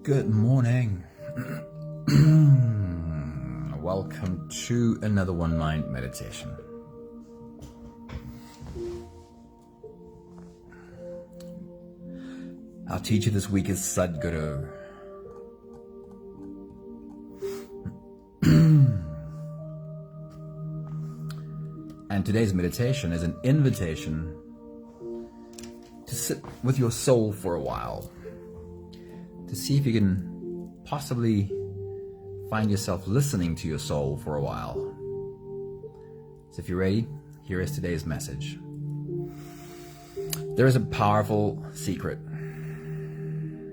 Good morning. Welcome to another One Mind meditation. Our teacher this week is Sadhguru. And today's meditation is an invitation to sit with your soul for a while, to see if you can possibly find yourself listening to your soul for a while. So if you're ready, here is today's message. There is a powerful secret.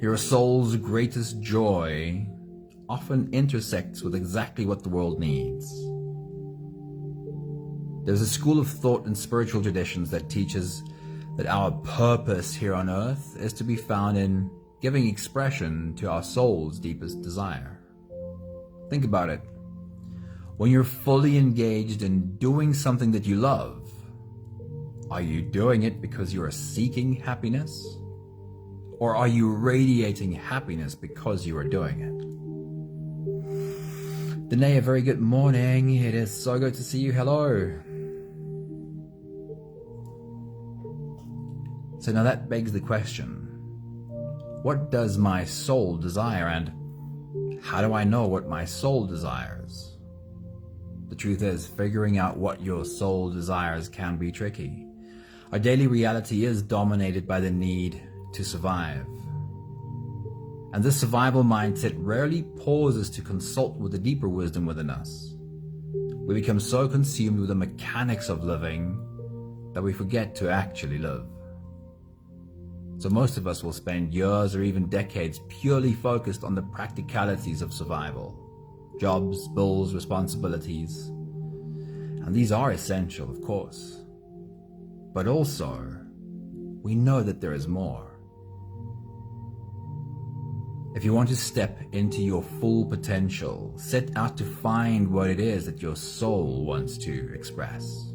Your soul's greatest joy often intersects with exactly what the world needs. There's a school of thought and spiritual traditions that teaches that our purpose here on earth is to be found in giving expression to our soul's deepest desire. Think about it. When you're fully engaged in doing something that you love, are you doing it because you are seeking happiness? Or are you radiating happiness because you are doing it? Danae, a very good morning. It is so good to see you. Hello. So now that begs the question, what does my soul desire, and how do I know what my soul desires? The truth is, figuring out what your soul desires can be tricky. Our daily reality is dominated by the need to survive. And this survival mindset rarely pauses to consult with the deeper wisdom within us. We become so consumed with the mechanics of living that we forget to actually live. So most of us will spend years or even decades purely focused on the practicalities of survival. Jobs, bills, responsibilities. And these are essential, of course. But also, we know that there is more. If you want to step into your full potential, set out to find what it is that your soul wants to express.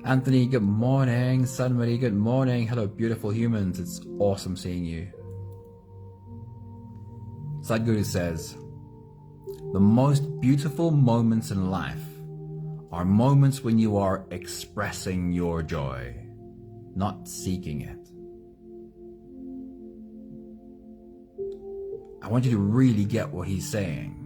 Anthony, good morning. Sunmari, good morning. Hello, beautiful humans. It's awesome seeing you. Sadhguru says, the most beautiful moments in life are moments when you are expressing your joy, not seeking it. I want you to really get what he's saying.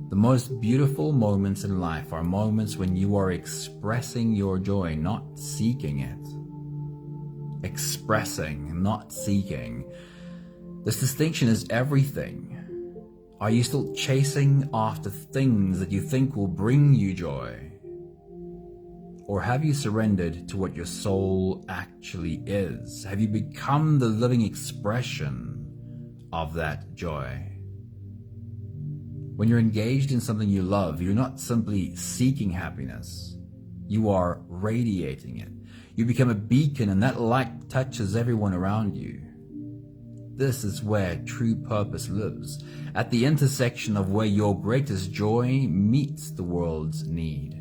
The most beautiful moments in life are moments when you are expressing your joy, not seeking it. Expressing, not seeking. This distinction is everything. Are you still chasing after things that you think will bring you joy? Or have you surrendered to what your soul actually is? Have you become the living expression of that joy? When you're engaged in something you love, you're not simply seeking happiness. You are radiating it. You become a beacon, and that light touches everyone around you. This is where true purpose lives, at the intersection of where your greatest joy meets the world's need.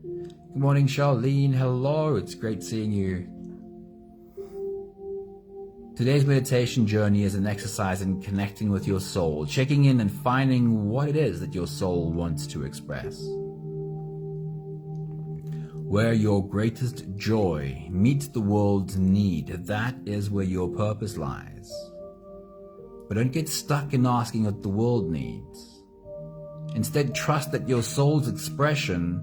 Good morning, Charlene. Hello. It's great seeing you. Today's meditation journey is an exercise in connecting with your soul, checking in and finding what it is that your soul wants to express. Where your greatest joy meets the world's need, that is where your purpose lies. But don't get stuck in asking what the world needs. Instead, trust that your soul's expression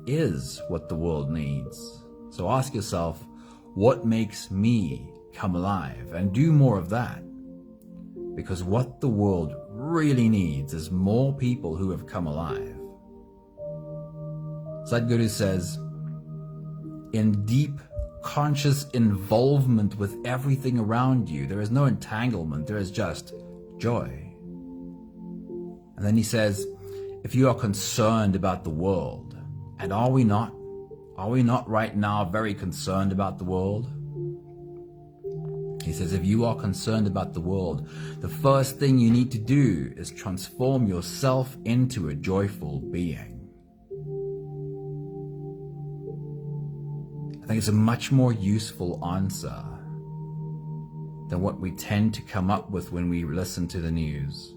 is what the world needs. So ask yourself, what makes me come alive? And do more of that. Because what the world really needs is more people who have come alive. Sadhguru says, in deep conscious involvement with everything around you, there is no entanglement, there is just joy. And then he says, if you are concerned about the world, and are we not right now very concerned about the world? He says, if you are concerned about the world, the first thing you need to do is transform yourself into a joyful being. I think it's a much more useful answer than what we tend to come up with when we listen to the news.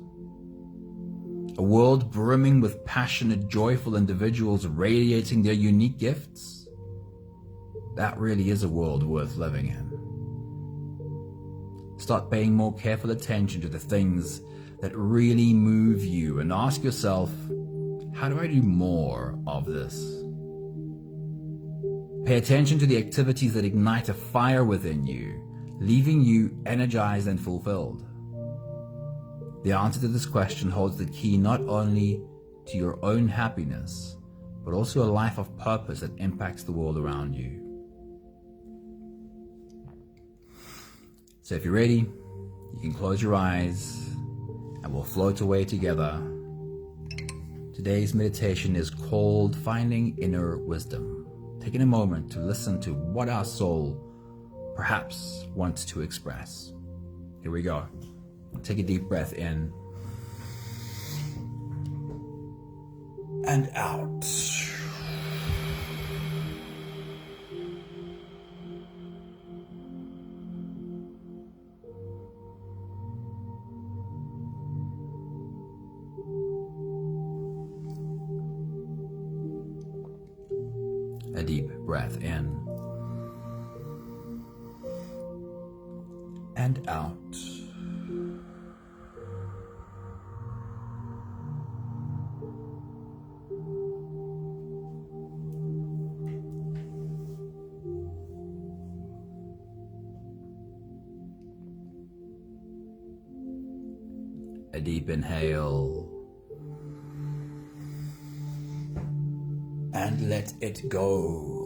A world brimming with passionate, joyful individuals radiating their unique gifts. That really is a world worth living in. Start paying more careful attention to the things that really move you and ask yourself, how do I do more of this? Pay attention to the activities that ignite a fire within you, leaving you energized and fulfilled. The answer to this question holds the key not only to your own happiness, but also a life of purpose that impacts the world around you. So if you're ready, you can close your eyes and we'll float away together. Today's meditation is called Finding Inner Wisdom, taking a moment to listen to what our soul perhaps wants to express. Here we go. Take a deep breath in and out. A deep breath in and out. A deep inhale and let it go.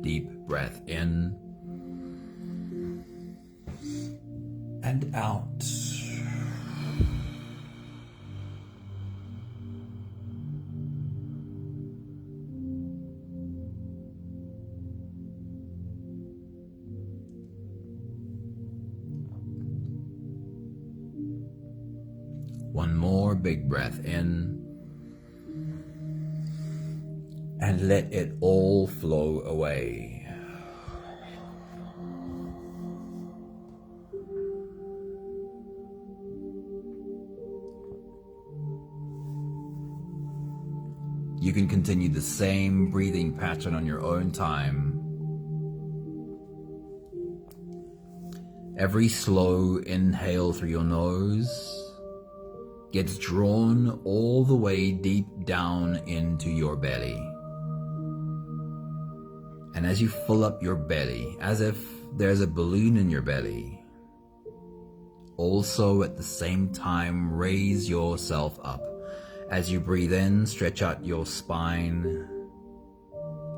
Deep breath in and out. One more big breath in and let it all flow away. You can continue the same breathing pattern on your own time. Every slow inhale through your nose gets drawn all the way deep down into your belly. And as you fill up your belly, as if there's a balloon in your belly, also at the same time raise yourself up. As you breathe in, stretch out your spine,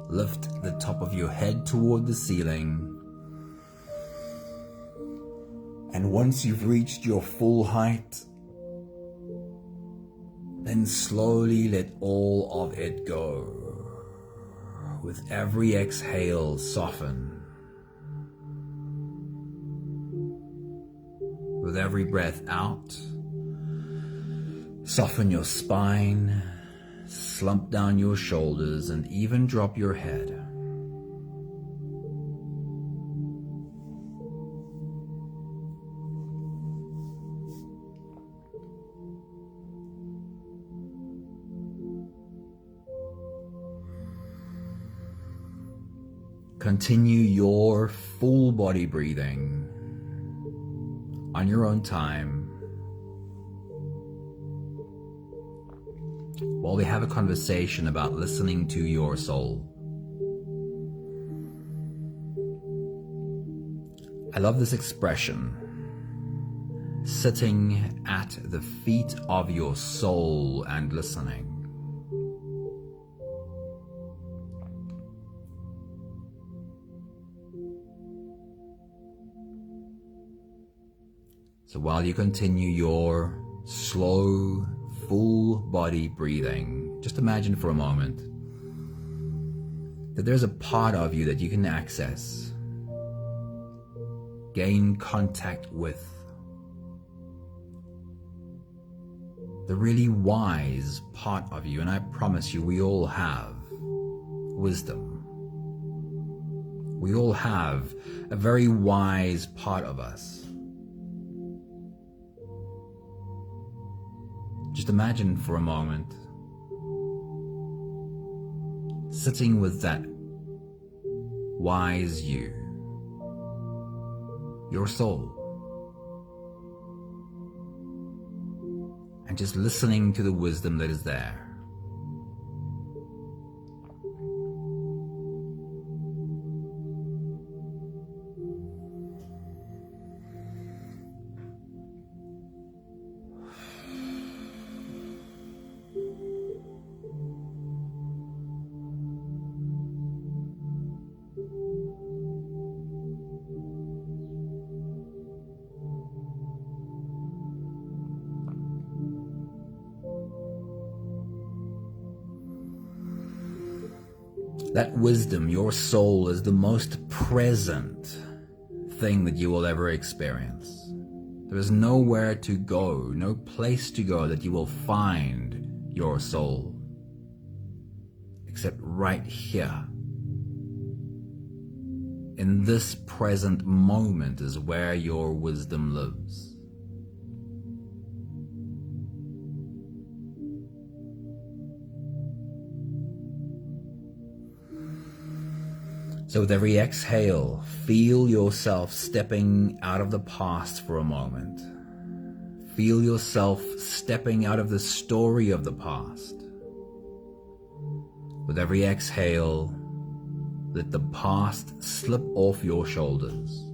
lift the top of your head toward the ceiling, and once you've reached your full height, then slowly let all of it go. With every exhale, soften. With every breath out, soften your spine, slump down your shoulders, and even drop your head. Continue your full body breathing on your own time while we have a conversation about listening to your soul. I love this expression, sitting at the feet of your soul and listening. So while you continue your slow, full body breathing, just imagine for a moment that there's a part of you that you can access. gain contact with the really wise part of you. And I promise you, we all have wisdom. We all have a very wise part of us. Just imagine for a moment sitting with that wise you, your soul, and just listening to the wisdom that is there. That wisdom, your soul, is the most present thing that you will ever experience. There is nowhere to go, no place to go that you will find your soul, except right here. In this present moment is where your wisdom lives. So with every exhale, feel yourself stepping out of the past for a moment. Feel yourself stepping out of the story of the past. With every exhale, let the past slip off your shoulders.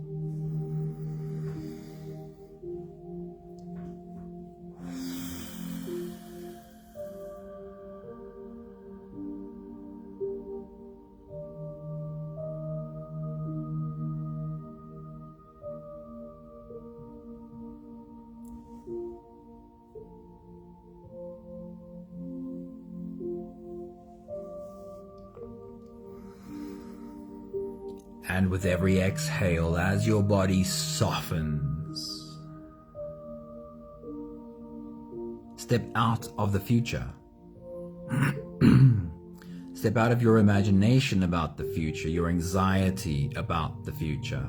And with every exhale, as your body softens, step out of the future. Step out of your imagination about the future, your anxiety about the future.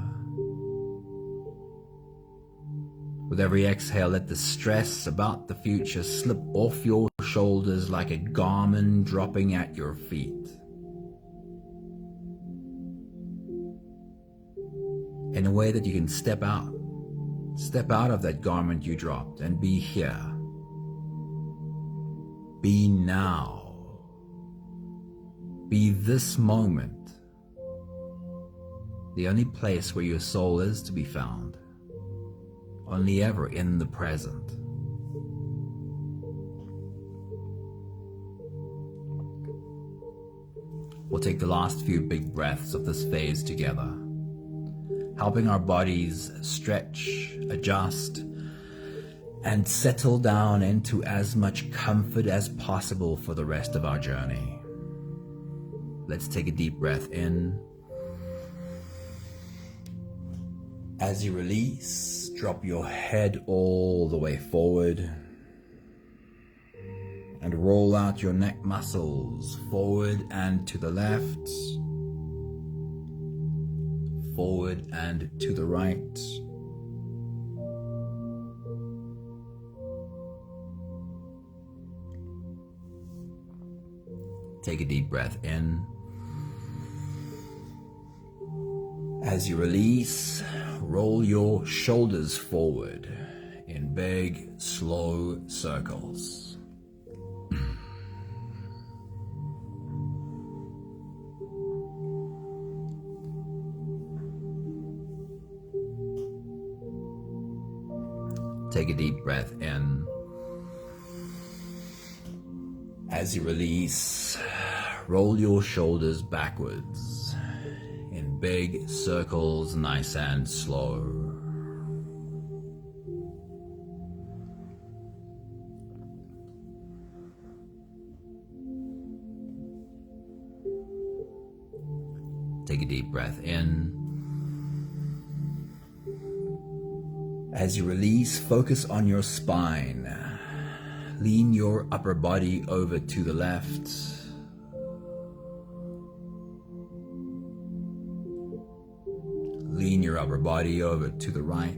With every exhale, let the stress about the future slip off your shoulders like a garment dropping at your feet. In a way that you can step out of that garment you dropped and be here. Be now. Be this moment. The only place where your soul is to be found. Only ever in the present. We'll take the last few big breaths of this phase together, helping our bodies stretch, adjust, and settle down into as much comfort as possible for the rest of our journey. Let's take a deep breath in. As you release, drop your head all the way forward and roll out your neck muscles forward and to the left, forward and to the right. Take a deep breath in. As you release, roll your shoulders forward in big, slow circles. Take a deep breath in. As you release, roll your shoulders backwards in big circles, nice and slow. Take a deep breath in. As you release, focus on your spine. Lean your upper body over to the left. Lean your upper body over to the right.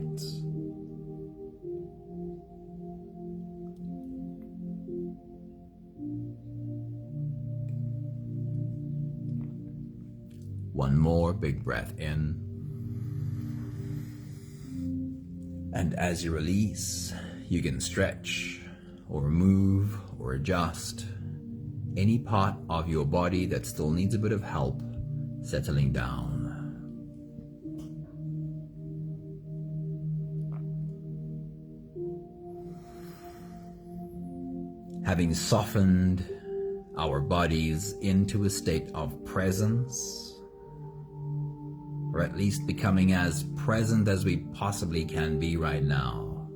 One more big breath in. And as you release, you can stretch or move or adjust any part of your body that still needs a bit of help settling down. Having softened our bodies into a state of presence, or at least becoming as present as we possibly can be right now,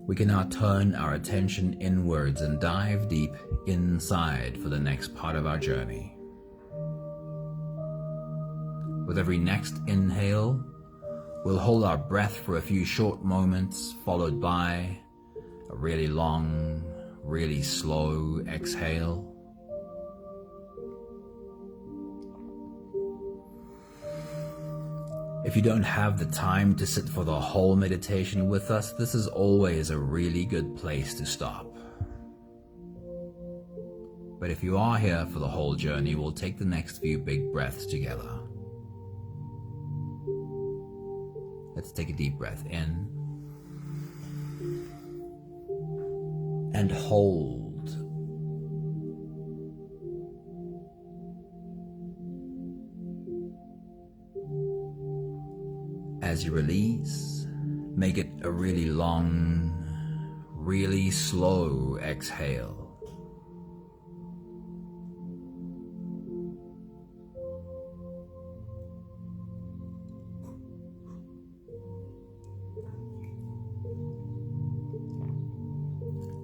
we can now turn our attention inwards and dive deep inside for the next part of our journey. With every next inhale, we'll hold our breath for a few short moments, followed by a really long, really slow exhale. If you don't have the time to sit for the whole meditation with us, this is always a really good place to stop. But if you are here for the whole journey, we'll take the next few big breaths together. Let's take a deep breath in and hold. As you release, make it a really long, really slow exhale.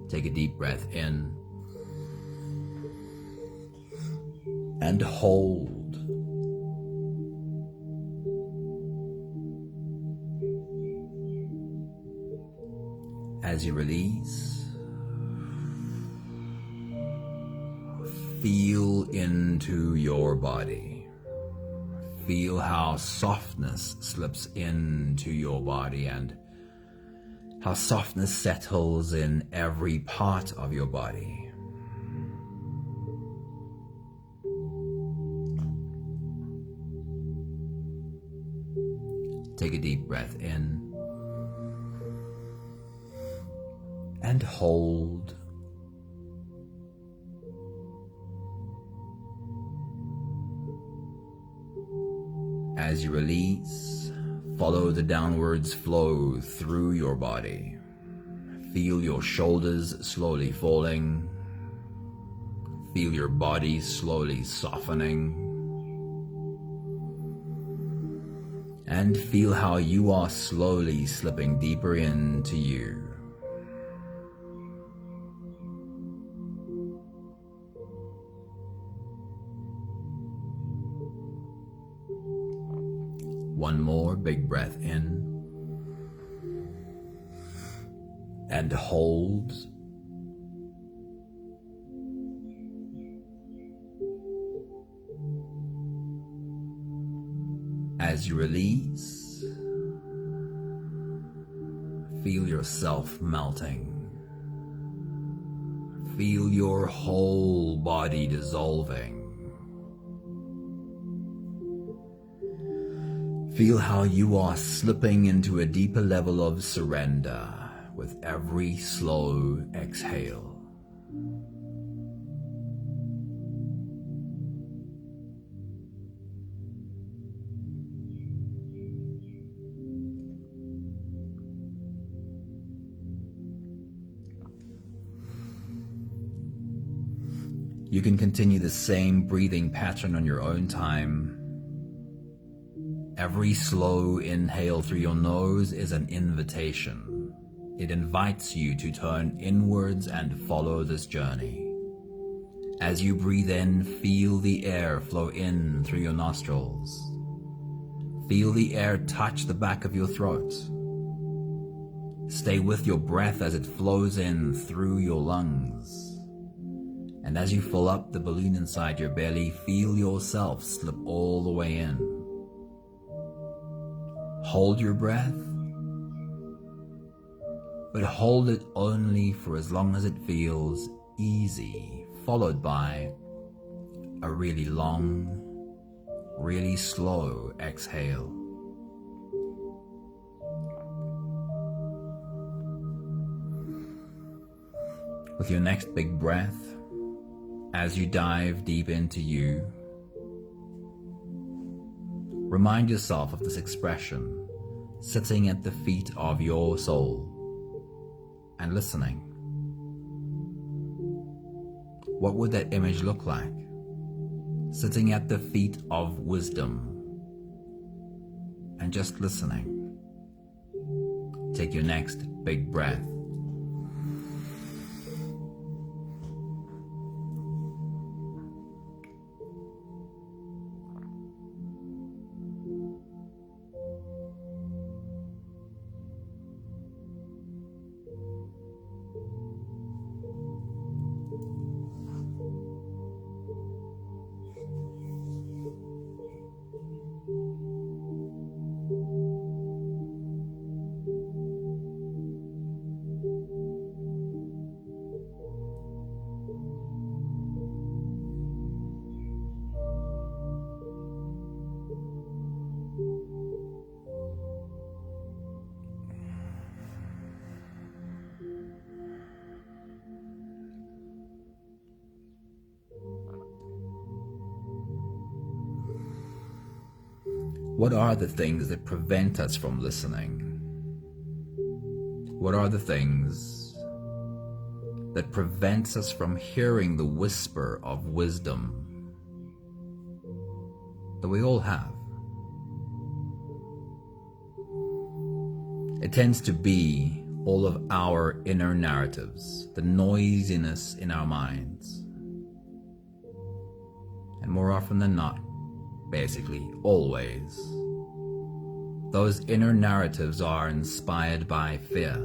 Take a deep breath in and hold. As you release, feel into your body. Feel how softness slips into your body and how softness settles in every part of your body. Take a deep breath in and hold. As you release, follow the downwards flow through your body. Feel your shoulders slowly falling. Feel your body slowly softening. And feel how you are slowly slipping deeper into you. One more big breath in and hold. As you release, feel yourself melting. Feel your whole body dissolving. Feel how you are slipping into a deeper level of surrender with every slow exhale. You can continue the same breathing pattern on your own time. Every slow inhale through your nose is an invitation. It invites you to turn inwards and follow this journey. As you breathe in, feel the air flow in through your nostrils. Feel the air touch the back of your throat. Stay with your breath as it flows in through your lungs. And as you fill up the balloon inside your belly, feel yourself slip all the way in. Hold your breath, but hold it only for as long as it feels easy, followed by a really long, really slow exhale. With your next big breath, as you dive deep into you, remind yourself of this expression, sitting at the feet of your soul and listening. What would that image look like? Sitting at the feet of wisdom and just listening. Take your next big breath. What are the things that prevent us from listening? What are the things that prevents us from hearing the whisper of wisdom that we all have? It tends to be all of our inner narratives, the noisiness in our minds. And more often than not, basically always, those inner narratives are inspired by fear.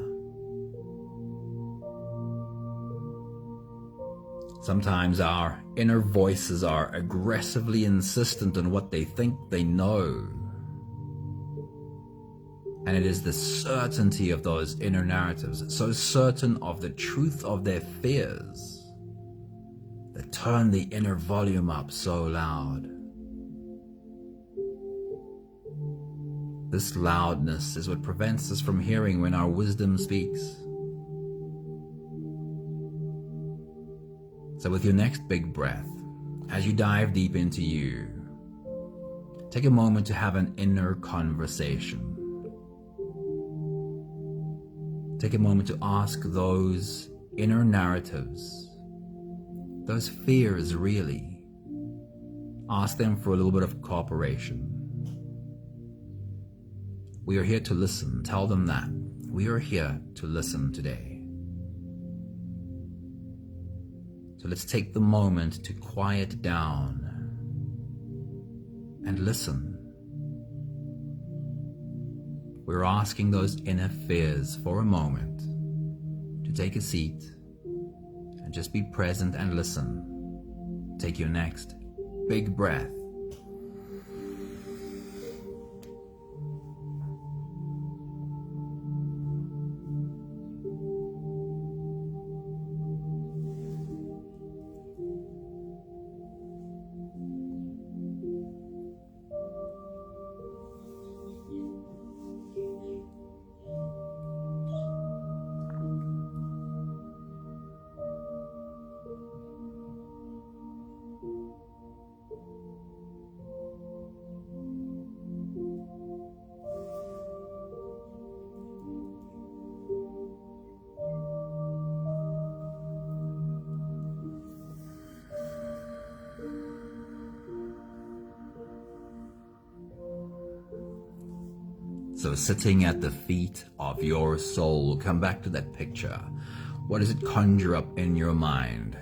Sometimes our inner voices are aggressively insistent on what they think they know. And it is the certainty of those inner narratives, so certain of the truth of their fears, that turn the inner volume up so loud. This loudness is what prevents us from hearing when our wisdom speaks. So with your next big breath, as you dive deep into you, take a moment to have an inner conversation. Take a moment to ask those inner narratives, those fears really. Ask them for a little bit of cooperation. We are here to listen. Tell them that. We are here to listen today. So let's take the moment to quiet down and listen. We're asking those inner fears for a moment to take a seat and just be present and listen. Take your next big breath. So sitting at the feet of your soul, come back to that picture. What does it conjure up in your mind?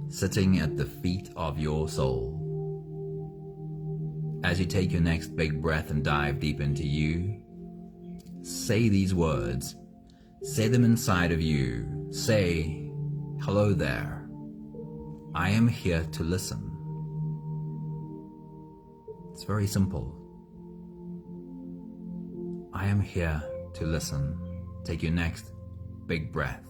Sitting at the feet of your soul. As you take your next big breath and dive deep into you, say these words. Say them inside of you. Say, hello there. I am here to listen. It's very simple. I am here to listen. Take your next big breath.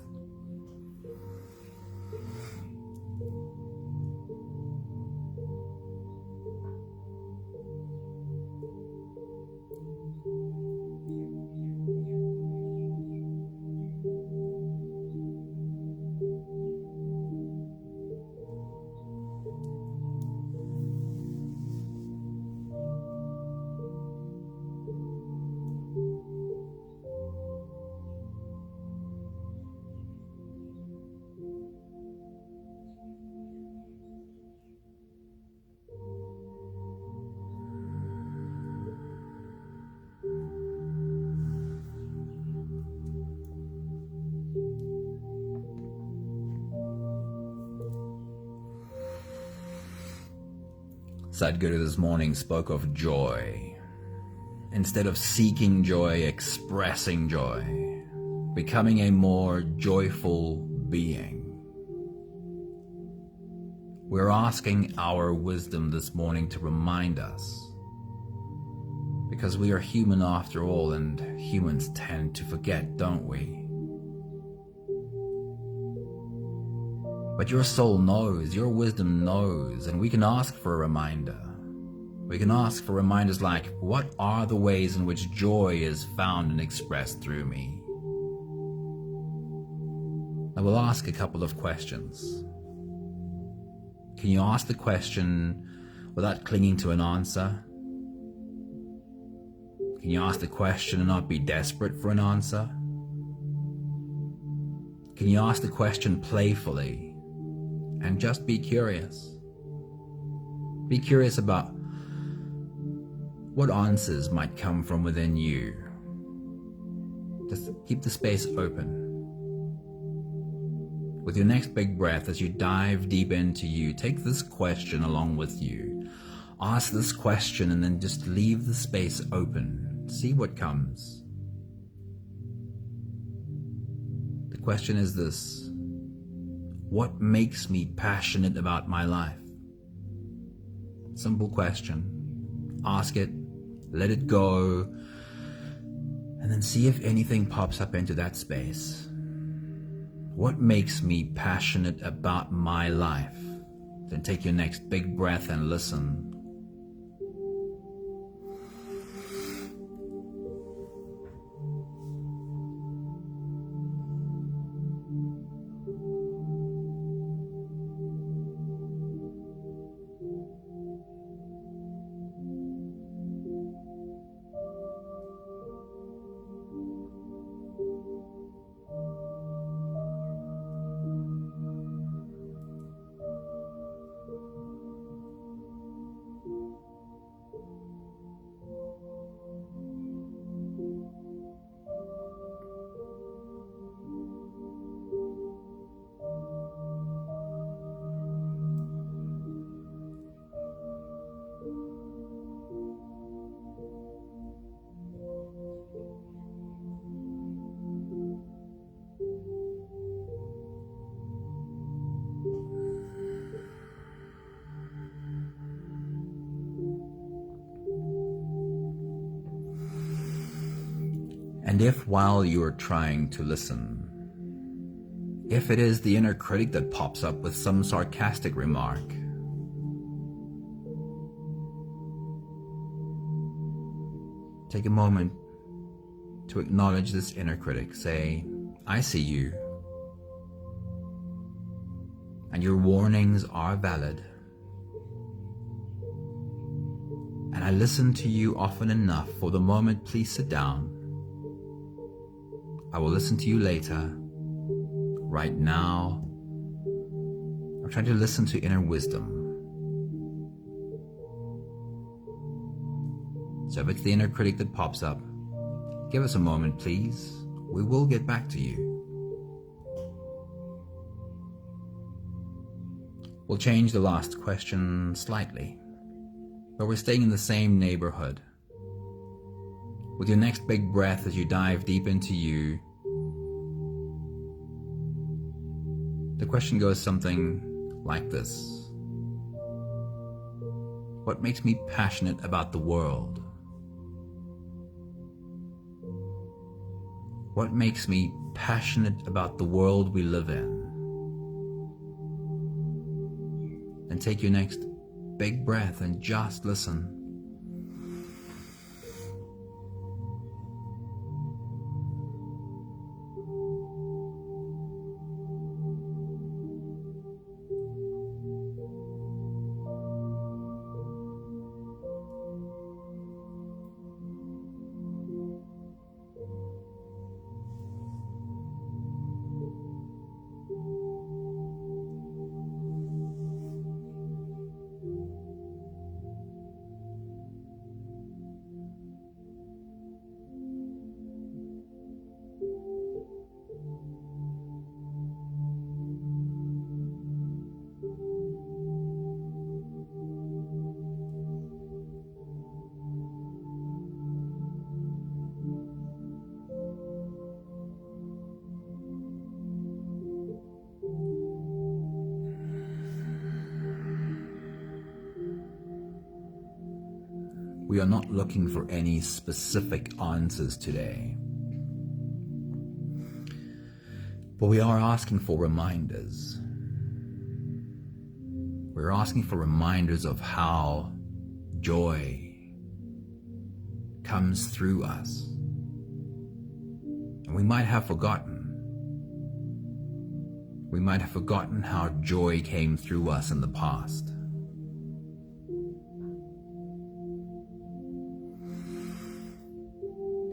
Sadhguru this morning spoke of joy. Instead of seeking joy, expressing joy, becoming a more joyful being. We're asking our wisdom this morning to remind us, because we are human after all, and humans tend to forget, don't we? But your soul knows, your wisdom knows, and we can ask for a reminder. We can ask for reminders like, what are the ways in which joy is found and expressed through me? Now we'll ask a couple of questions. Can you ask the question without clinging to an answer? Can you ask the question and not be desperate for an answer? Can you ask the question playfully and just be curious? Be curious about what answers might come from within you. Just keep the space open. With your next big breath, as you dive deep into you, take this question along with you. Ask this question and then just leave the space open. See what comes. The question is this: what makes me passionate about my life? Simple question. Ask it, let it go, and then see if anything pops up into that space. What makes me passionate about my life? Then take your next big breath and listen. And if while you're trying to listen, if it is the inner critic that pops up with some sarcastic remark, take a moment to acknowledge this inner critic. Say, I see you, and your warnings are valid. And I listen to you often enough. For the moment, please sit down. I will listen to you later. Right now, I'm trying to listen to inner wisdom. So if it's the inner critic that pops up, give us a moment, please. We will get back to you. We'll change the last question slightly. but we're staying in the same neighborhood. With your next big breath as you dive deep into you, the question goes something like this. What makes me passionate about the world? What makes me passionate about the world we live in? And take your next big breath and just listen. We are not looking for any specific answers today, but we are asking for reminders. We're asking for reminders of how joy comes through us. And we might have forgotten. We might have forgotten how joy came through us in the past.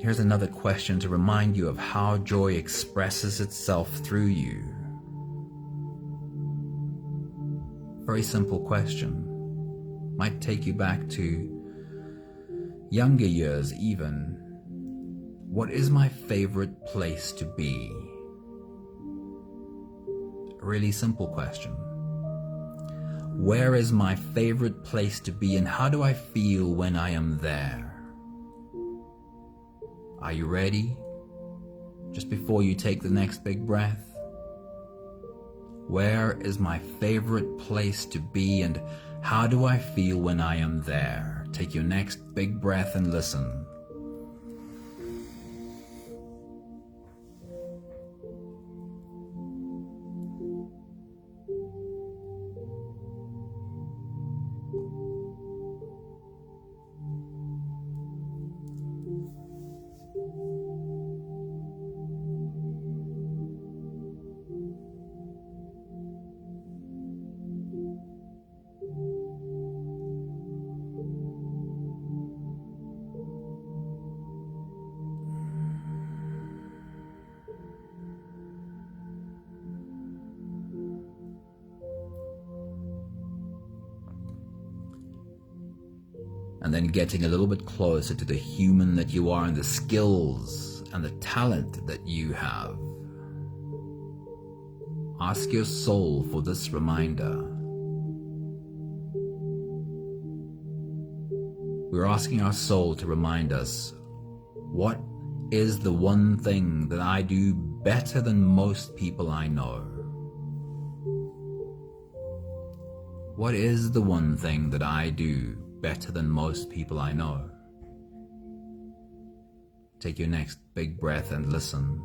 Here's another question to remind you of how joy expresses itself through you. Very simple question. Might take you back to younger years even. What is my favorite place to be? A really simple question. Where is my favorite place to be, and how do I feel when I am there? Are you ready? Just before you take the next big breath. Where is my favorite place to be, and how do I feel when I am there? Take your next big breath and listen. And then getting a little bit closer to the human that you are and the skills and the talent that you have. Ask your soul for this reminder. We're asking our soul to remind us, what is the one thing that I do better than most people I know? What is the one thing that I do better than most people I know? Take your next big breath and listen.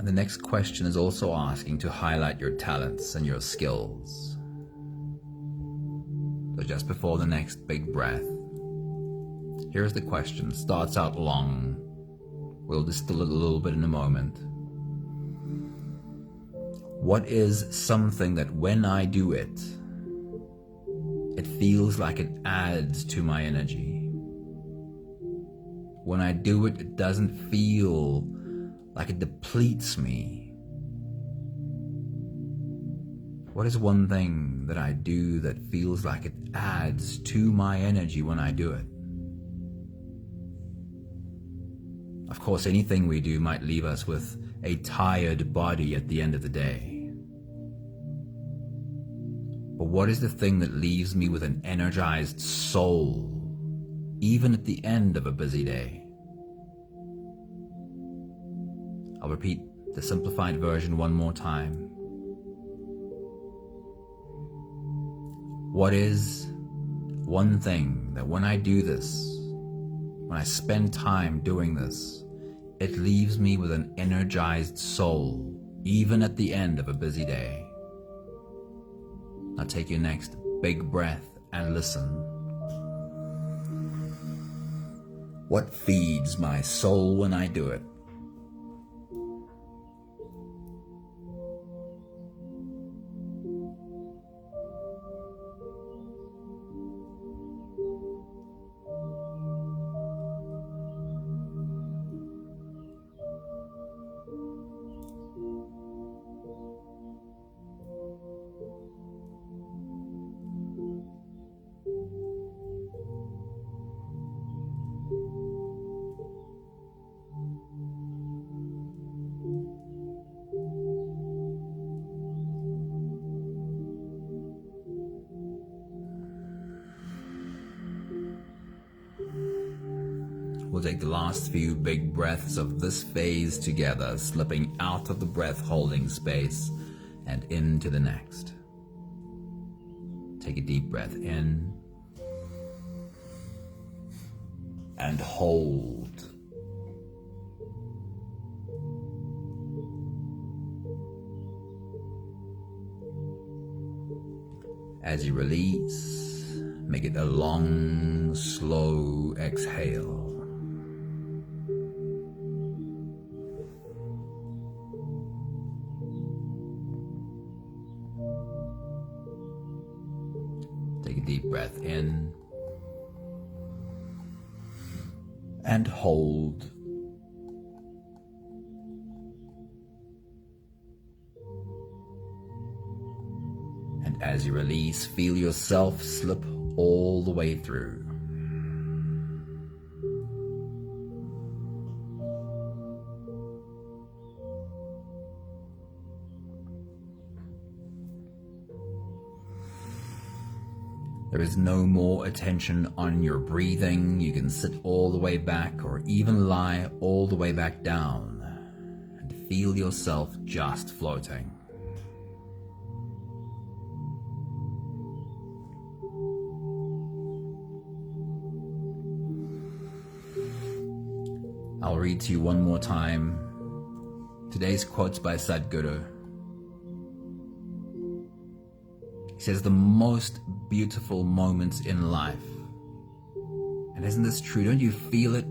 And the next question is also asking to highlight your talents and your skills. So just before the next big breath, here's the question. Starts out long. We'll distill it a little bit in a moment. What is something that when I do it, it feels like it adds to my energy? When I do it, it doesn't feel like it depletes me. What is one thing that I do that feels like it adds to my energy when I do it? Of course, anything we do might leave us with a tired body at the end of the day. But what is the thing that leaves me with an energized soul, even at the end of a busy day? I'll repeat the simplified version one more time. What is one thing that when I do this, when I spend time doing this, it leaves me with an energized soul, even at the end of a busy day? Now take your next big breath and listen. What feeds my soul when I do it? We'll take the last few big breaths of this phase together, slipping out of the breath holding space and into the next. Take a deep breath in and hold. As you release, make it a long, slow exhale. Take a deep breath in and hold. And as you release, feel yourself slip all the way through. There is no more attention on your breathing. You can sit all the way back or even lie all the way back down and feel yourself just floating. I'll read to you one more time today's quotes by Sadhguru. He says, the most beautiful moments in life, and isn't this true? Don't you feel it?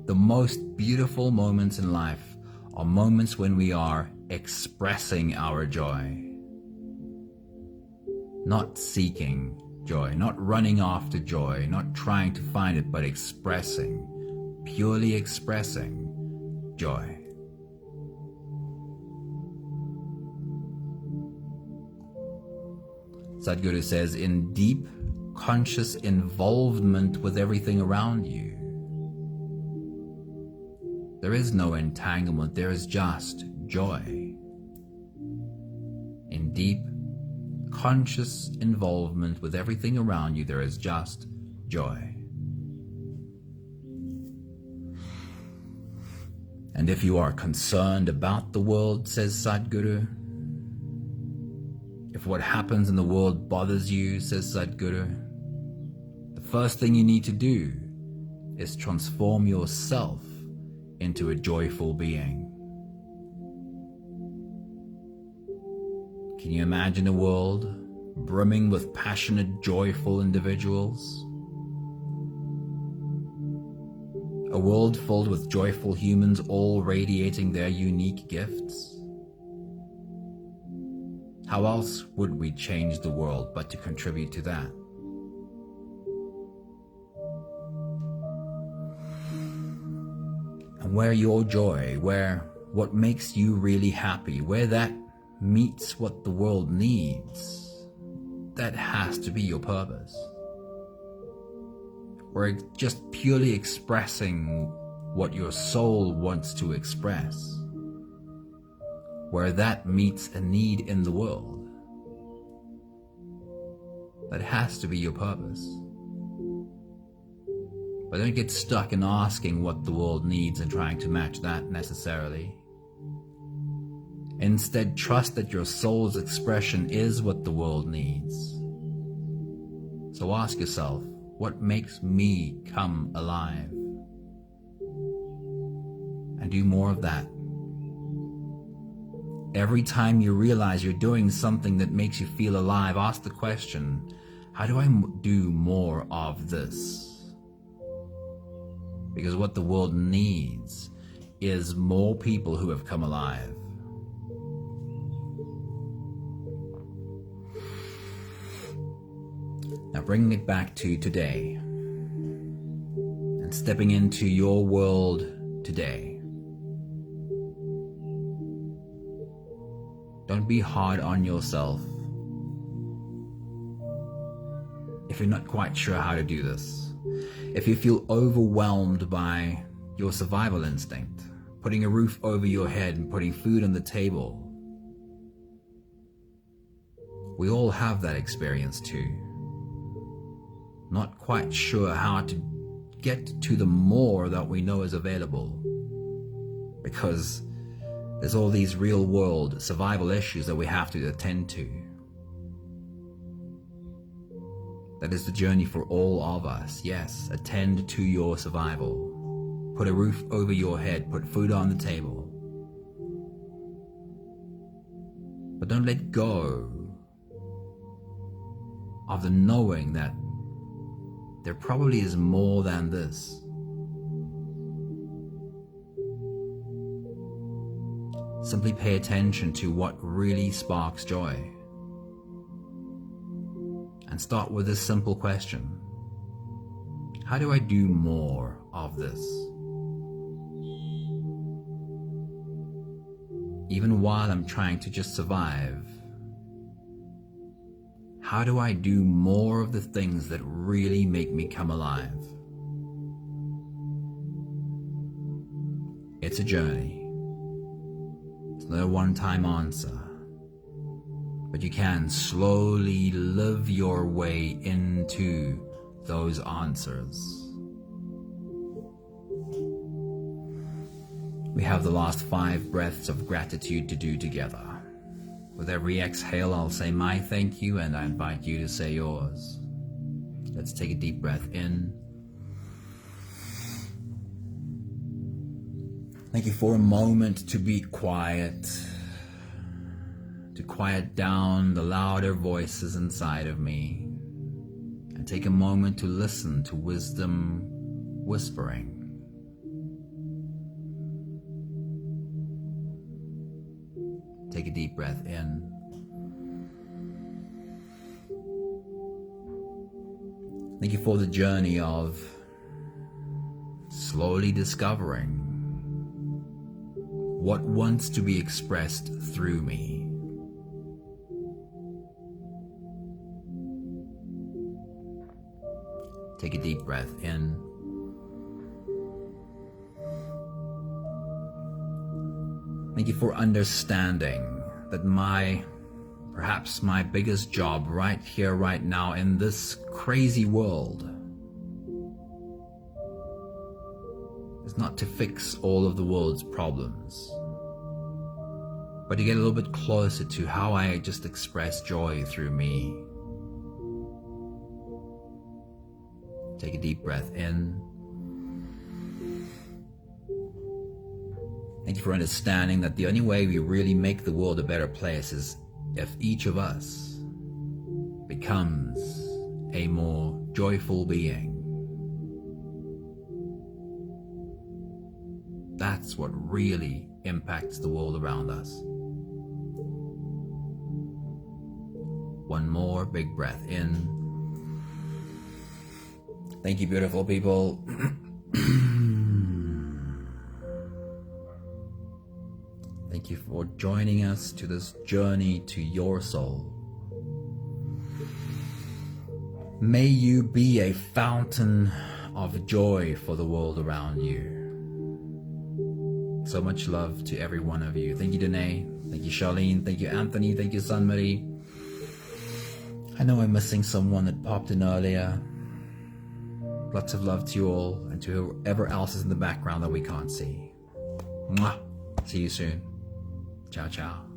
The most beautiful moments in life are moments when we are expressing our joy. Not seeking joy, not running after joy, not trying to find it, but expressing, purely expressing joy. Sadhguru says, in deep conscious involvement with everything around you, there is no entanglement, there is just joy. In deep conscious involvement with everything around you, there is just joy. And if you are concerned about the world, says Sadhguru, if what happens in the world bothers you, says Sadhguru, the first thing you need to do is transform yourself into a joyful being. Can you imagine a world brimming with passionate, joyful individuals? A world filled with joyful humans, all radiating their unique gifts? How else would we change the world but to contribute to that? And where your joy, where what makes you really happy, where that meets what the world needs, that has to be your purpose. Where just purely expressing what your soul wants to express, where that meets a need in the world, that has to be your purpose. But don't get stuck in asking what the world needs and trying to match that necessarily. Instead, trust that your soul's expression is what the world needs. So ask yourself, what makes me come alive? And do more of that. Every time you realize you're doing something that makes you feel alive, ask the question, how do I do more of this? Because what the world needs is more people who have come alive. Now bringing it back to today and stepping into your world today. Don't be hard on yourself if you're not quite sure how to do this. If you feel overwhelmed by your survival instinct, putting a roof over your head and putting food on the table. We all have that experience too. Not quite sure how to get to the more that we know is available, because there's all these real world survival issues that we have to attend to. That is the journey for all of us. Yes, attend to your survival. Put a roof over your head, put food on the table. But don't let go of the knowing that there probably is more than this. Simply pay attention to what really sparks joy. And start with this simple question. How do I do more of this? Even while I'm trying to just survive, how do I do more of the things that really make me come alive? It's a journey. It's not a one-time answer. But you can slowly live your way into those answers. We have the last 5 breaths of gratitude to do together. With every exhale, I'll say my thank you, and I invite you to say yours. Let's take a deep breath in. Thank you for a moment to be quiet, to quiet down the louder voices inside of me, and take a moment to listen to wisdom whispering. Take a deep breath in. Thank you for the journey of slowly discovering what wants to be expressed through me. Take a deep breath in. Thank you for understanding that perhaps my biggest job right here, right now, in this crazy world is not to fix all of the world's problems, but to get a little bit closer to how I just express joy through me. Take a deep breath in. Thank you for understanding that the only way we really make the world a better place is if each of us becomes a more joyful being. That's what really impacts the world around us. One more big breath in. Thank you, beautiful people. Thank you for joining us to this journey to your soul. May you be a fountain of joy for the world around you. So much love to every one of you. Thank you, Danae. Thank you, Charlene. Thank you, Anthony. Thank you, San Marie. I know I'm missing someone that popped in earlier. Lots of love to you all and to whoever else is in the background that we can't see. Mwah. See you soon. Ciao, ciao.